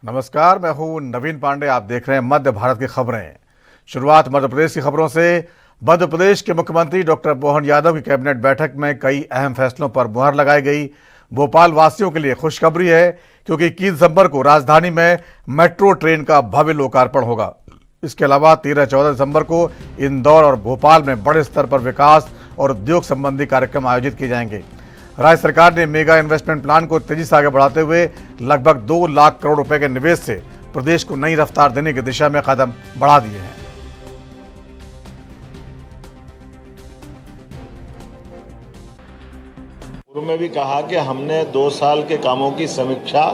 नमस्कार, मैं हूं नवीन पांडे। आप देख रहे हैं मध्य भारत की खबरें। शुरुआत मध्य प्रदेश की खबरों से। मध्य प्रदेश के मुख्यमंत्री डॉक्टर मोहन यादव की कैबिनेट बैठक में कई अहम फैसलों पर मुहर लगाई गई। भोपाल वासियों के लिए खुशखबरी है क्योंकि 21 दिसंबर को राजधानी में मेट्रो ट्रेन का भव्य लोकार्पण होगा। इसके अलावा 13-14 दिसंबर को इंदौर और भोपाल में बड़े स्तर पर विकास और उद्योग संबंधी कार्यक्रम आयोजित किए जाएंगे। राज्य सरकार ने मेगा इन्वेस्टमेंट प्लान को तेजी से आगे बढ़ाते हुए लगभग 2 लाख करोड़ रुपए के निवेश से प्रदेश को नई रफ्तार देने की दिशा में कदम बढ़ा दिए हैं। पूर्व में भी कहा कि हमने 2 साल के कामों की समीक्षा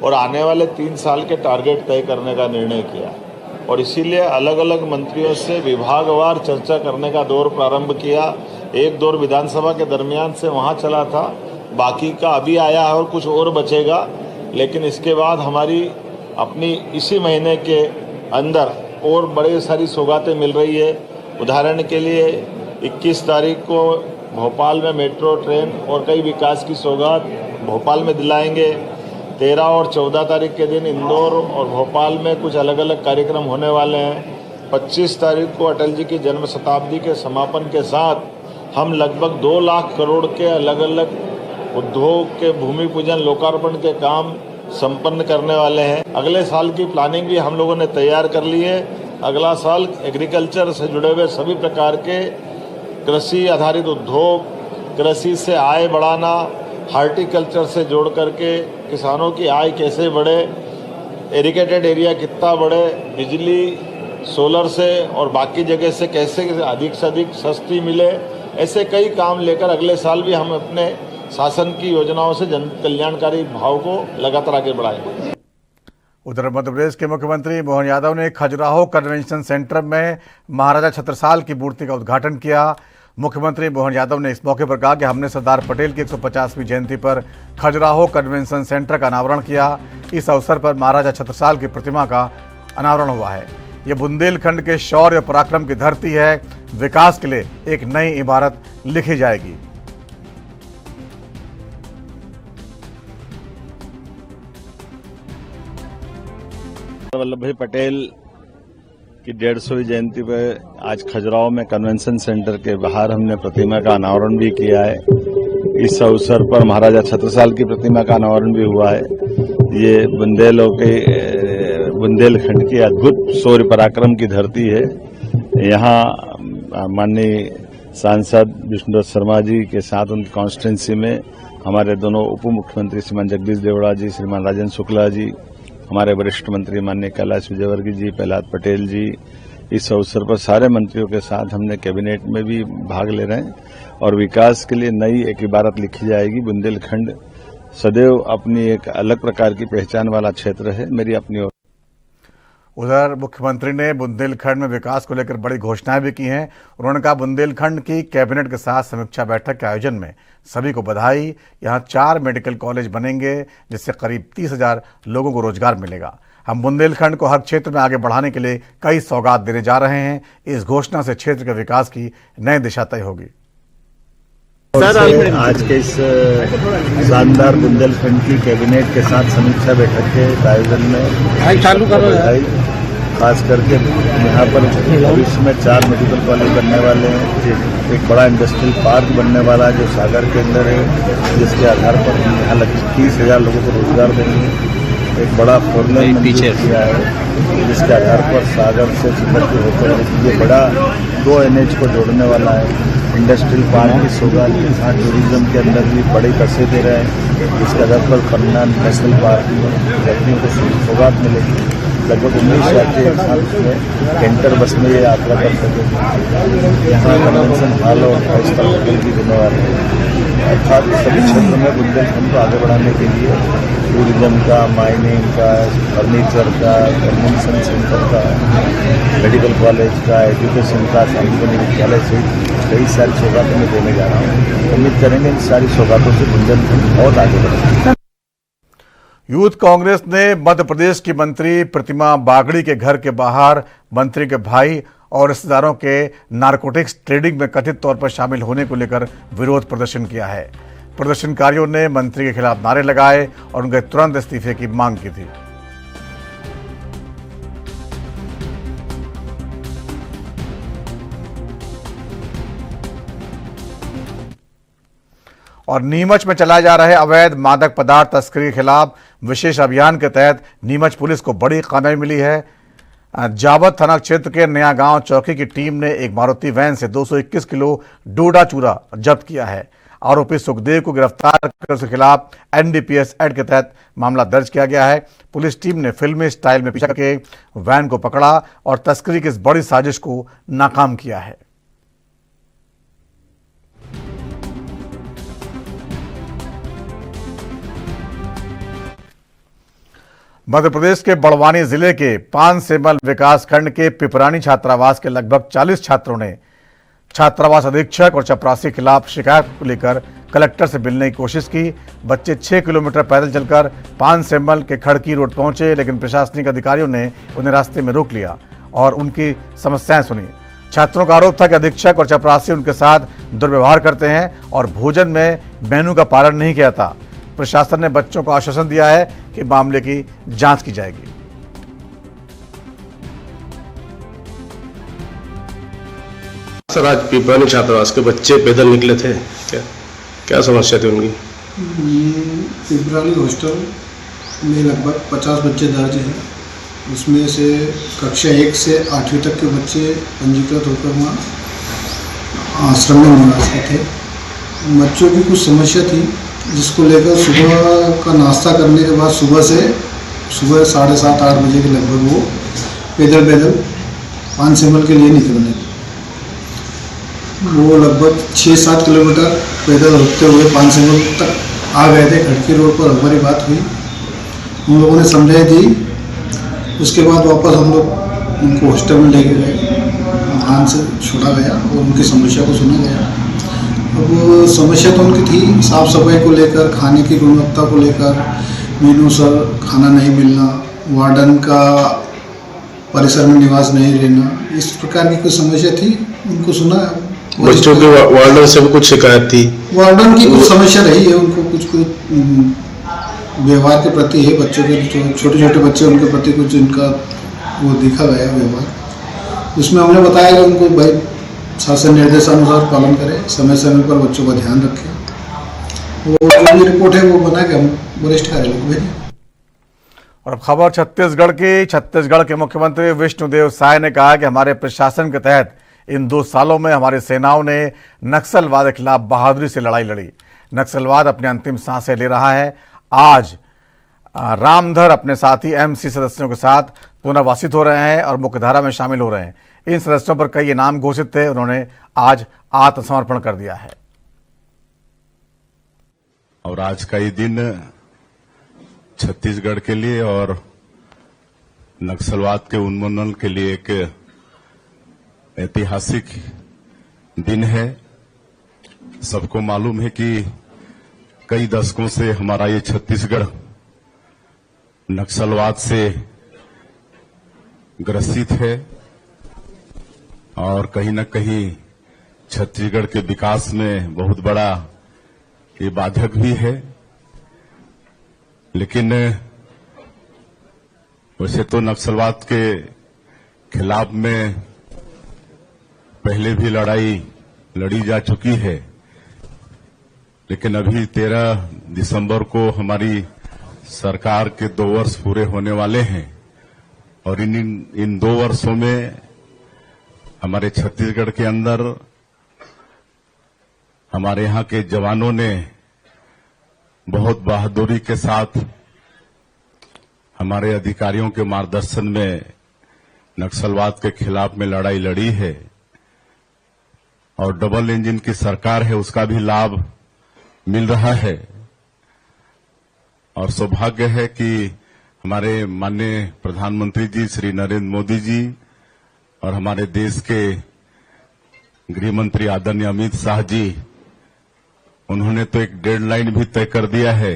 और आने वाले 3 साल के टारगेट तय करने का निर्णय किया और इसीलिए अलग अलग मंत्रियों से विभागवार चर्चा करने का दौर प्रारंभ किया। एक दौर विधानसभा के दरमियान से वहाँ चला था, बाकी का अभी आया है और कुछ और बचेगा, लेकिन इसके बाद हमारी अपनी इसी महीने के अंदर और बड़ी सारी सौगातें मिल रही है। उदाहरण के लिए 21 तारीख को भोपाल में मेट्रो ट्रेन और कई विकास की सौगात भोपाल में दिलाएंगे। 13 और 14 तारीख के दिन इंदौर और भोपाल में कुछ अलग अलग कार्यक्रम होने वाले हैं। 25 तारीख को अटल जी की जन्म शताब्दी के समापन के साथ हम लगभग 2 लाख करोड़ के अलग अलग उद्योग के भूमि पूजन लोकार्पण के काम संपन्न करने वाले हैं। अगले साल की प्लानिंग भी हम लोगों ने तैयार कर ली है। अगला साल एग्रीकल्चर से जुड़े हुए सभी प्रकार के कृषि आधारित उद्योग, कृषि से आय बढ़ाना, हार्टिकल्चर से जोड़ करके किसानों की आय कैसे बढ़े, इरिगेटेड एरिया कितना बढ़े, बिजली सोलर से और बाकी जगह से कैसे अधिक से अधिक सस्ती मिले, ऐसे कई काम लेकर अगले साल भी हम अपने शासन की योजनाओं से जन कल्याणकारी भाव को लगातार आगे बढ़ाएंगे। उधर मध्य प्रदेश के मुख्यमंत्री मोहन यादव ने खजुराहो कन्वेंशन सेंटर में महाराजा छत्रसाल की मूर्ति का उद्घाटन किया। मुख्यमंत्री मोहन यादव ने इस मौके पर कहा कि हमने सरदार पटेल की 150वीं जयंती पर खजुराहो कन्वेंशन सेंटर का अनावरण किया। इस अवसर पर महाराजा छत्रसाल की प्रतिमा का अनावरण हुआ है। ये बुंदेलखंड के शौर्य और पराक्रम की धरती है। विकास के लिए एक नई इबारत लिखी जाएगी। वल्लभ भाई पटेल की 150वीं जयंती पर आज खजुराहो में कन्वेंशन सेंटर के बाहर हमने प्रतिमा का अनावरण भी किया है। इस अवसर पर महाराजा छत्रसाल की प्रतिमा का अनावरण भी हुआ है। ये बुंदेलखंड की अद्भुत शौर्य पराक्रम की धरती है। यहाँ माननीय सांसद विष्णुदत्त शर्मा जी के साथ उनकी कॉन्स्टिट्यूंसी में हमारे दोनों उप मुख्यमंत्री श्रीमान जगदीश देवड़ा जी, श्रीमान राजेंद्र शुक्ला जी, हमारे वरिष्ठ मंत्री माननीय कैलाश विजयवर्गीय जी, प्रहलाद पटेल जी, इस अवसर पर सारे मंत्रियों के साथ हमने कैबिनेट में भी भाग ले रहे हैं और विकास के लिए नई एक इबारत लिखी जाएगी। बुंदेलखंड सदैव अपनी एक अलग प्रकार की पहचान वाला क्षेत्र है। मेरी अपनी उधर मुख्यमंत्री ने बुंदेलखंड में विकास को लेकर बड़ी घोषणाएं भी की हैं। उन्होंने कहा बुंदेलखंड की कैबिनेट के साथ समीक्षा बैठक के आयोजन में सभी को बधाई। यहां 4 मेडिकल कॉलेज बनेंगे जिससे करीब 30,000 लोगों को रोजगार मिलेगा। हम बुंदेलखंड को हर क्षेत्र में आगे बढ़ाने के लिए कई सौगात देने जा रहे हैं। इस घोषणा से क्षेत्र के विकास की नई दिशा तय होगी। आज के इस शानदार बुंदेलखंड की कैबिनेट के साथ समीक्षा बैठक के आयोजन में चालू करो खास करके यहाँ पर भविष्य में 4 मेडिकल कॉलेज बनने वाले हैं। एक बड़ा इंडस्ट्रियल पार्क बनने वाला है जो सागर के अंदर है, जिसके आधार पर हम यहाँ लगभग 30,000 लोगों को रोजगार देंगे। एक बड़ा फोरलेन मंजूर किया है जिसके आधार पर सागर से चितरपुर होकर ये बड़ा 2 NH को जोड़ने वाला है। इंडस्ट्रियल पार्क की सौगात के साथ टूरिज्म के अंदर भी बड़ी पैसे दे रहे हैं, जिसके आधार पर पन्ना नेशनल पार्क में यात्रियों को सौगात मिलेगी। लगभग 19 यात्री एक साल में कैंटर बस में ये यात्रा कर सकेंगे। यहाँ कन्वेंशन हॉल और 5 स्टार होटल भी देने वाले हैं। अर्थात सभी क्षेत्रों में बुंदेलखंड को आगे बढ़ाने के लिए टूरिज्म का, माइनिंग का, फर्नीचर का, कन्वेंशन सेंटर का, मेडिकल कॉलेज का, एजुकेशन का, सांस्कृतिक विद्यालय से कई सारी सौगातें मैं देने जा रहा हूँ। उम्मीद करेंगे इन सारी सौगातों से बुंदेलखंड बहुत आगे बढ़ेगा। यूथ कांग्रेस ने मध्य प्रदेश की मंत्री प्रतिमा बागड़ी के घर के बाहर मंत्री के भाई और रिश्तेदारों के नारकोटिक्स ट्रेडिंग में कथित तौर पर शामिल होने को लेकर विरोध प्रदर्शन किया है। प्रदर्शनकारियों ने मंत्री के खिलाफ नारे लगाए और उनके तुरंत इस्तीफे की मांग की थी। और नीमच में चलाए जा रहे अवैध मादक पदार्थ तस्करी के खिलाफ विशेष अभियान के तहत नीमच पुलिस को बड़ी कामयाबी मिली है। जावत थाना क्षेत्र के नया गांव चौकी की टीम ने एक मारुति वैन से 221 किलो डोडा चूरा जब्त किया है। आरोपी सुखदेव को गिरफ्तार कर उसके खिलाफ एनडीपीएस एक्ट के तहत मामला दर्ज किया गया है। पुलिस टीम ने फिल्मी स्टाइल में पीछा करके वैन को पकड़ा और तस्करी की इस बड़ी साजिश को नाकाम किया है। मध्य प्रदेश के बड़वानी जिले के पानसेमल विकास खंड के पिपरानी छात्रावास के लगभग 40 छात्रों ने छात्रावास अधीक्षक और चपरासी के खिलाफ शिकायत को लेकर कलेक्टर से मिलने की कोशिश की। बच्चे 6 किलोमीटर पैदल चलकर पानसेमल के खड़की रोड पहुंचे, लेकिन प्रशासनिक अधिकारियों ने उन्हें रास्ते में रोक लिया और उनकी समस्याएं सुनी। छात्रों का आरोप था कि अधीक्षक और चपरासी उनके साथ दुर्व्यवहार करते हैं और भोजन में मेनू का पालन नहीं किया था। प्रशासन ने बच्चों को आश्वासन दिया है कि मामले की जांच की जाएगी। सर, आज पिपरानी छात्रावास के बच्चे पैदल निकले थे, क्या समस्या थी उनकी? पिपरानी हॉस्टल में लगभग 50 बच्चे दर्ज हैं। उसमें से कक्षा 1 से 8वीं तक के बच्चे पंजीकृत होकर वहाँ आश्रम में निवास थे। बच्चों की कुछ समस्या थी, जिसको लेकर सुबह का नाश्ता करने के बाद सुबह 7:30-8 बजे के लगभग वो पैदल पानसेमल के लिए निकल गए। वो लगभग 6-7 किलोमीटर पैदल होते हुए पानसेमल तक आ गए थे। खड़की रोड पर हमारी बात हुई, हम लोगों ने समझाई दी। उसके बाद वापस हम लोग उनको हॉस्टल में लेके गए, वहाँ से छोड़ा गया और उनकी समस्या को सुना गया। अब समस्या तो उनकी थी साफ़ सफाई को लेकर, खाने की गुणवत्ता को लेकर, मेनू सर खाना नहीं मिलना, वार्डन का परिसर में निवास नहीं रहना, इस प्रकार की कुछ समस्या थी। उनको सुना। बच्चों के वार्डन से भी कुछ शिकायत थी? वार्डन की कुछ समस्या रही है, उनको कुछ व्यवहार के प्रति है। बच्चों के छोटे छोटे बच्चे, उनके प्रति कुछ इनका वो देखा गया व्यवहार। उसमें हमने बताया कि उनको भाई शासन निर्देशानुसार पालन करें, समय समय पर बच्चों का ध्यान रखें। वो जो भी रिपोर्ट है वो बना के हम वरिष्ठ कार्यालय को भेजें। और अब खबर छत्तीसगढ़ की। छत्तीसगढ़ के मुख्यमंत्री विष्णुदेव साय ने कहा कि हमारे प्रशासन के तहत इन 2 सालों में हमारी सेनाओं ने नक्सलवाद के खिलाफ बहादुरी से लड़ाई लड़ी। नक्सलवाद अपनी अंतिम सांसें ले रहा है। आज रामधर अपने साथी एमसी सदस्यों के साथ पुनर्वासित हो रहे हैं और मुख्यधारा में शामिल हो रहे हैं। इन सदस्यों पर कई इनाम घोषित थे, उन्होंने आज आत्मसमर्पण कर दिया है। और आज का ये दिन छत्तीसगढ़ के लिए और नक्सलवाद के उन्मूलन के लिए एक ऐतिहासिक दिन है। सबको मालूम है कि कई दशकों से हमारा ये छत्तीसगढ़ नक्सलवाद से ग्रसित है और कहीं न कहीं छत्तीसगढ़ के विकास में बहुत बड़ा ये बाधक भी है। लेकिन वैसे तो नक्सलवाद के खिलाफ में पहले भी लड़ाई लड़ी जा चुकी है, लेकिन अभी 13 दिसंबर को हमारी सरकार के 2 वर्ष पूरे होने वाले हैं और इन 2 वर्षों में हमारे छत्तीसगढ़ के अंदर हमारे यहाँ के जवानों ने बहुत बहादुरी के साथ हमारे अधिकारियों के मार्गदर्शन में नक्सलवाद के खिलाफ में लड़ाई लड़ी है और डबल इंजन की सरकार है, उसका भी लाभ मिल रहा है। और सौभाग्य है कि हमारे माननीय प्रधानमंत्री जी श्री नरेंद्र मोदी जी और हमारे देश के गृह मंत्री आदरणीय अमित शाह जी, उन्होंने तो एक डेडलाइन भी तय कर दिया है।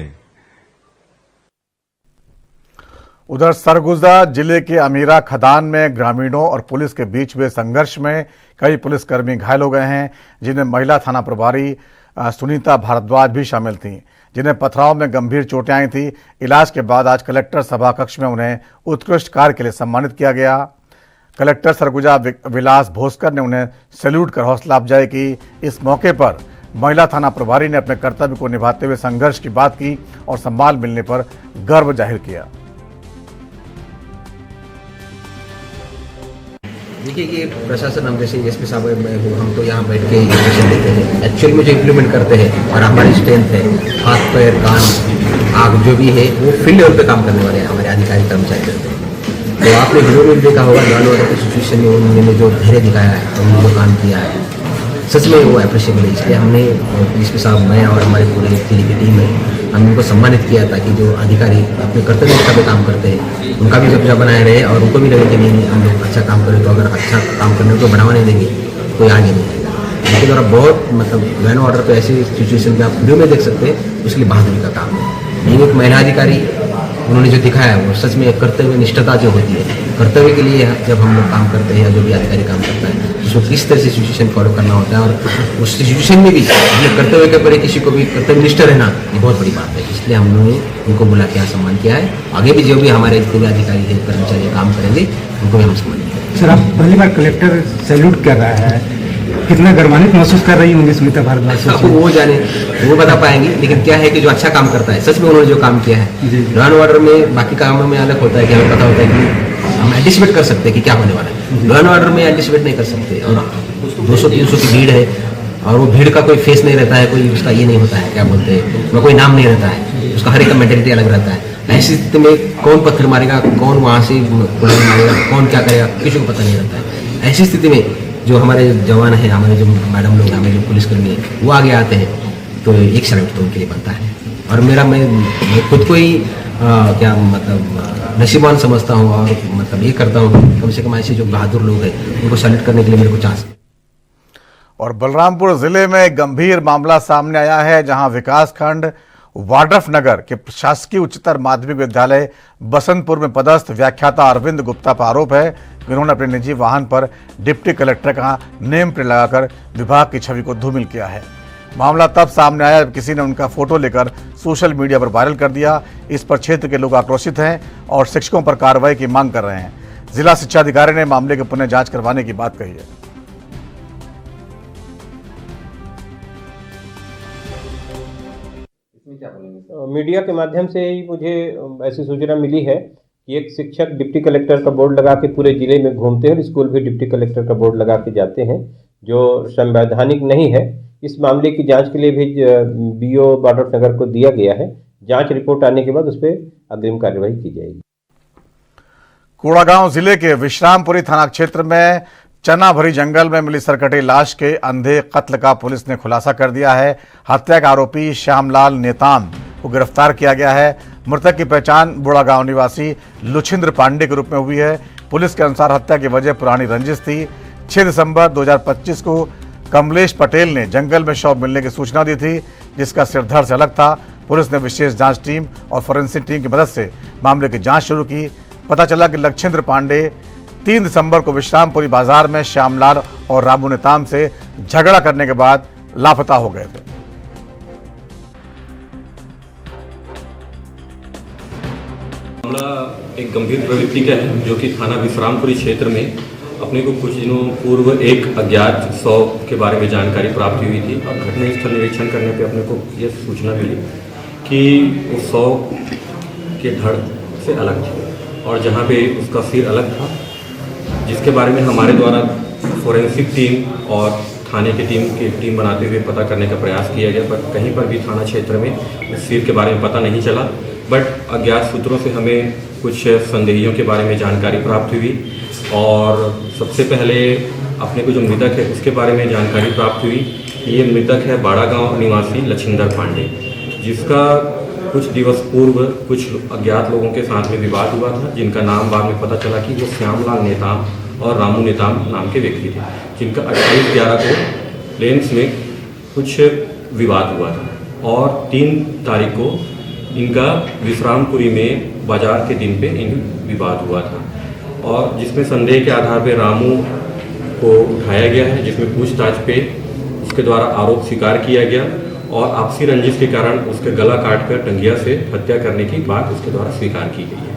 उधर सरगुजा जिले के अमीरा खदान में ग्रामीणों और पुलिस के बीच हुए संघर्ष में कई पुलिसकर्मी घायल हो गए हैं, जिन्हें महिला थाना प्रभारी सुनीता भारद्वाज भी शामिल थीं, जिन्हें पथराव में गंभीर चोटें आई थी। इलाज के बाद आज कलेक्टर सभा कक्ष में उन्हें उत्कृष्ट कार्य के लिए सम्मानित किया गया। कलेक्टर सरगुजा विलास भोसकर ने उन्हें सैल्यूट कर हौसला अफजाई की। इस मौके पर महिला थाना प्रभारी ने अपने कर्तव्य को निभाते हुए संघर्ष की बात की और सम्मान मिलने पर गर्व जाहिर किया। देखिए कि प्रशासन हम जैसे एसपी साहब हम तो यहाँ बैठ के इंस्ट्रक्शन देते हैं, एक्चुअल में जो इम्प्लीमेंट करते हैं और हमारी स्ट्रेंथ है हाथ पैर कान आग जो भी है वो फील्ड लेवल पे काम करने वाले हैं हमारे अधिकारी कर्मचारी करते हैं। तो आपने वीडियो में देखा होगा लॉ एंड ऑर्डर की सिचुएशन में उन्होंने जो धैर्य दिखाया है उन्होंने जो काम किया है सच में वो अप्रिशिएबल है। इसलिए हमने एसपी साहब मैं और हमारे पूरे दिल्ली की टीम है हमने उनको सम्मानित किया ताकि जो अधिकारी अपने कर्तव्य निष्ठा पे काम करते हैं उनका भी दर्जा बनाए रहे और उनको भी लगे कि नहीं हम लोग अच्छा काम करें। तो अगर अच्छा काम करने को बढ़ावा नहीं देंगे कोई आगे नहीं आएगा। इसके द्वारा बहुत मतलब लॉ एंड ऑर्डर पे ऐसी सिचुएशन पे आप वीडियो में देख सकते हैं उसके लिए बहादुरी का काम है। एक महिला अधिकारी उन्होंने जो दिखाया वो सच में कर्तव्य निष्ठता जो होती है कर्तव्य के लिए जब हम लोग काम करते हैं या जो भी अधिकारी काम करता है उसको किस तरह से सिचुएशन फॉलो करना होता है और उस सिचुएशन में भी अपने कर्तव्य के परे किसी को भी कर्तव्य निष्ठ रहना ये बहुत बड़ी बात है। इसलिए हम लोगों ने उनको बुला के यहाँ सम्मान किया है। आगे भी जो भी हमारे जितने भी अधिकारी है कर्मचारी काम करेंगे उनको भी हम सम्मान देंगे। सर आप पहली बार कलेक्टर सैल्यूट कर रहा है, कितना गर्वान्वित महसूस कर रही होंगी स्मिता भारद्वाज? आपको वो जाने वो बता पाएंगी, लेकिन क्या है कि जो अच्छा काम करता है सच में उन्होंने जो काम किया है लॉ एंड ऑर्डर में बाकी कामों में अलग होता है कि हमें पता होता है कि हम एंटिसिपेट कर सकते हैं कि क्या होने वाला है। लॉ एंड ऑर्डर में एंटिसिपेट नहीं कर सकते और 200-300 की भीड़ है और वो भीड़ का कोई फेस नहीं रहता है, कोई उसका ये नहीं होता है क्या बोलते हैं उसका कोई नाम नहीं रहता है, उसका हर एक का मेंटेलिटी अलग रहता है। ऐसी स्थिति में कौन पत्थर मारेगा कौन वहाँ से बुलेट मारेगा कौन क्या करेगा किसी को पता नहीं रहता है। ऐसी स्थिति में जो हमारे जवान हैं हमारे जो मैडम लोग हमारे जो पुलिसकर्मी हैं वो आगे आते हैं तो एक सैल्यूट तो उनके लिए बनता है। और मेरा मैं खुद को ही क्या मतलब नसीबान समझता हूँ और मतलब ये करता हूँ कम से कम ऐसे जो बहादुर लोग हैं उनको सैल्यूट करने के लिए मेरे को चांस। और बलरामपुर जिले में एक गंभीर मामला सामने आया है जहां विकासखंड वाड्रफ नगर के शासकीय उच्चतर माध्यमिक विद्यालय बसंतपुर में पदस्थ व्याख्याता अरविंद गुप्ता पर आरोप है कि उन्होंने अपने निजी वाहन पर डिप्टी कलेक्टर का नेम प्लेट लगाकर विभाग की छवि को धूमिल किया है। मामला तब सामने आया जब किसी ने उनका फोटो लेकर सोशल मीडिया पर वायरल कर दिया। इस पर क्षेत्र के लोग आक्रोशित हैं और शिक्षकों पर कार्रवाई की मांग कर रहे हैं। जिला शिक्षा अधिकारी ने मामले की पुनः जांच करवाने की बात कही है। मीडिया के माध्यम से ही मुझे ऐसी सूचना मिली है कि एक शिक्षक डिप्टी कलेक्टर का बोर्ड लगा के पूरे जिले में घूमते हैं और स्कूल भी डिप्टी कलेक्टर का बोर्ड लगा के जाते हैं जो संवैधानिक नहीं है। इस मामले की जांच के लिए भी बीओ वाड्रफ नगर को दिया गया है। जांच रिपोर्ट आने के बाद उस पर अग्रिम कार्यवाही की जाएगी। कोड़ागांव जिले के विश्रामपुरी थाना क्षेत्र में चना भरी जंगल में मिली सरकटी लाश के अंधे कत्ल का पुलिस ने खुलासा कर दिया है। हत्या का आरोपी श्यामलाल नेताम को गिरफ्तार किया गया है। मृतक की पहचान बुढ़ागांव निवासी लुछिंद्र पांडे के रूप में हुई है। पुलिस के अनुसार हत्या की वजह पुरानी रंजिश थी। 6 दिसंबर 2025 को कमलेश पटेल ने जंगल में शव मिलने की सूचना दी थी जिसका सिर धड़ से अलग था। पुलिस ने विशेष जांच टीम और फोरेंसिक टीम की मदद से मामले की जांच शुरू की। पता चला कि लक्षिंद्र पांडे 3 दिसंबर को विश्रामपुरी बाजार में श्यामलाल और रामू नेताम से झगड़ा करने के बाद लापता हो गए थे। मामला एक गंभीर प्रवृत्ति का है जो कि थाना विश्रामपुरी क्षेत्र में अपने को कुछ दिनों पूर्व एक अज्ञात शव के बारे में जानकारी प्राप्त हुई थी और घटनास्थल निरीक्षण करने पे अपने को यह सूचना मिली कि उस शव के धड़ से अलग थी और जहाँ पे उसका सिर अलग था, जिसके बारे में हमारे द्वारा फोरेंसिक टीम और थाने की टीम बनाते हुए पता करने का प्रयास किया गया, पर कहीं पर भी थाना क्षेत्र में उस सिर के बारे में पता नहीं चला। बट अज्ञात सूत्रों से हमें कुछ संदेहियों के बारे में जानकारी प्राप्त हुई और सबसे पहले अपने को जो मृतक है उसके बारे में जानकारी प्राप्त हुई। ये मृतक है बाड़ागांव निवासी लक्षिंदर पांडे, जिसका कुछ दिवस पूर्व कुछ अज्ञात लोगों के साथ में विवाद हुआ था, जिनका नाम बाद में पता चला कि वो श्यामलाल नेताम और रामू नेताम नाम के व्यक्ति थे, जिनका 28/11 को लेंस में कुछ विवाद हुआ था और 3 तारीख को इनका विश्रामपुरी में बाजार के दिन पे इन विवाद हुआ था और जिसमें संदेह के आधार पे रामू को उठाया गया है, जिसमें पूछताछ पे उसके द्वारा आरोप स्वीकार किया गया और आपसी रंजिश के कारण उसके गला काटकर टंगिया से हत्या करने की बात उसके द्वारा स्वीकार की गई है।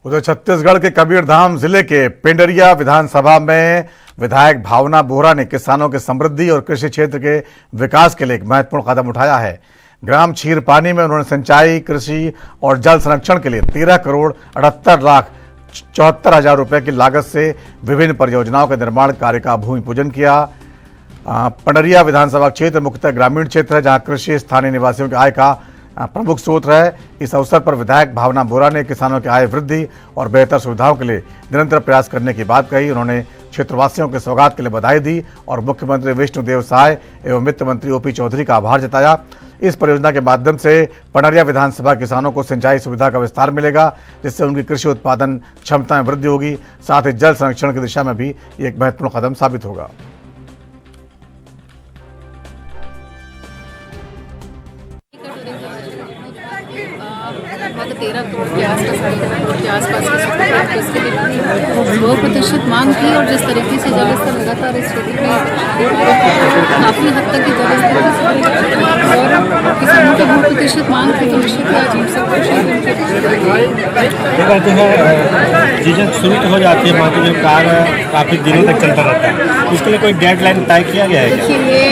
उधर छत्तीसगढ़ के कबीरधाम जिले के पिंडरिया विधानसभा में विधायक भावना बोहरा ने किसानों की समृद्धि और कृषि क्षेत्र के विकास के लिए एक महत्वपूर्ण कदम उठाया है। ग्राम छीरपानी में उन्होंने सिंचाई, कृषि और जल संरक्षण के लिए 13,78,74,000 रुपए की लागत से विभिन्न परियोजनाओं के निर्माण कार्य का भूमि पूजन किया। पिंडरिया विधानसभा क्षेत्र मुख्यतः ग्रामीण क्षेत्र है, जहां कृषि स्थानीय निवासियों की आय का प्रमुख स्रोत है। इस अवसर पर विधायक भावना बोहरा ने किसानों की आय वृद्धि और बेहतर सुविधाओं के लिए निरंतर प्रयास करने की बात कही। उन्होंने क्षेत्रवासियों के सौगात के लिए बधाई दी और मुख्यमंत्री विष्णुदेव साय एवं वित्त मंत्री ओपी चौधरी का आभार जताया। इस परियोजना के माध्यम से पिंडरिया विधानसभा किसानों को सिंचाई सुविधा का विस्तार मिलेगा, जिससे उनकी कृषि उत्पादन क्षमता में वृद्धि होगी। साथ ही जल संरक्षण की दिशा में भी एक महत्वपूर्ण कदम साबित होगा। लगभग 13 करोड़ के आसपास, 13 करोड़ के आसपास की उसके लिए 100% मांग थी। और जिस तरीके से जलस्तर लगातार इस क्षेत्र में काफ़ी हद तक जलस्तर और किसानों की 100% मांग थी, तो निश्चित ही आज हम सब खुश हैं। चीज़ें शुरू तो हो जाती है, बाकी जो कार्य काफ़ी दिनों तक चलता रहता है, उसके लिए कोई डेडलाइन तय किया गया है? देखिए, ये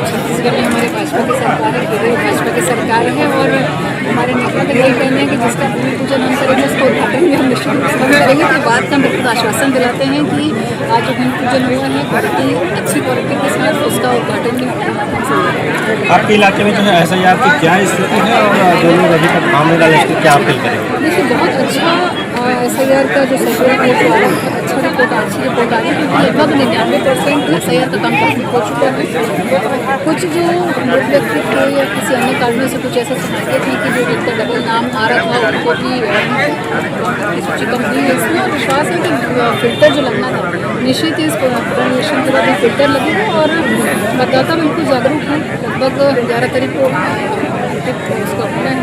छत्तीसगढ़ में हमारे भाजपा की सरकार है, केंद्र में भाजपा की सरकार है और हमारे नेता का यही कहना है कि जिसका भूमि पूजन हम करेंगे उसको उद्घाटन भी हम निश्चित रूप से करेंगे। तो बात का बिल्कुल आश्वासन दिलाते हैं कि आज जो भूमि पूजन हुआ है क्वालिटी अच्छी क्वालिटी के साथ उसका उद्घाटन भी होगा। आपके इलाके में जो है SIR की क्या स्थिति है और जो लोग अभी तक काम में डाले क्या अपील करेंगे? देखिए, बहुत अच्छा SIR का जो सर्वे है जो अच्छा रिपोर्ट अच्छी रिपोर्ट आ रही है, क्योंकि लगभग 99% SIR का काम हो चुका है। कुछ जो व्यक्ति थे या किसी अन्य कारणों से कुछ ऐसा समझते थे कि जो जिनका डबल नाम आ रहा था उनको भी सूची कम हुई है। इसमें विश्वास है कि फिल्टर जो लगना था निश्चित ही इस पुनर्निरीक्षण के बाद फिल्टर लगेगा और मतदाता बिल्कुल जागरूक है। लगभग 11 तारीख को उसका होना है,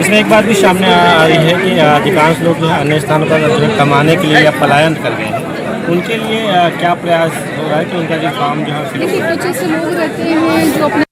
इसमें एक बात भी सामने आ रही है कि अधिकांश लोग जो है अन्य स्थानों पर कमाने के लिए या पलायन कर गए हैं, उनके लिए क्या प्रयास हो रहा है कि उनका जो काम जो है? देखिए, कुछ ऐसे लोग रहते हैं जो अपने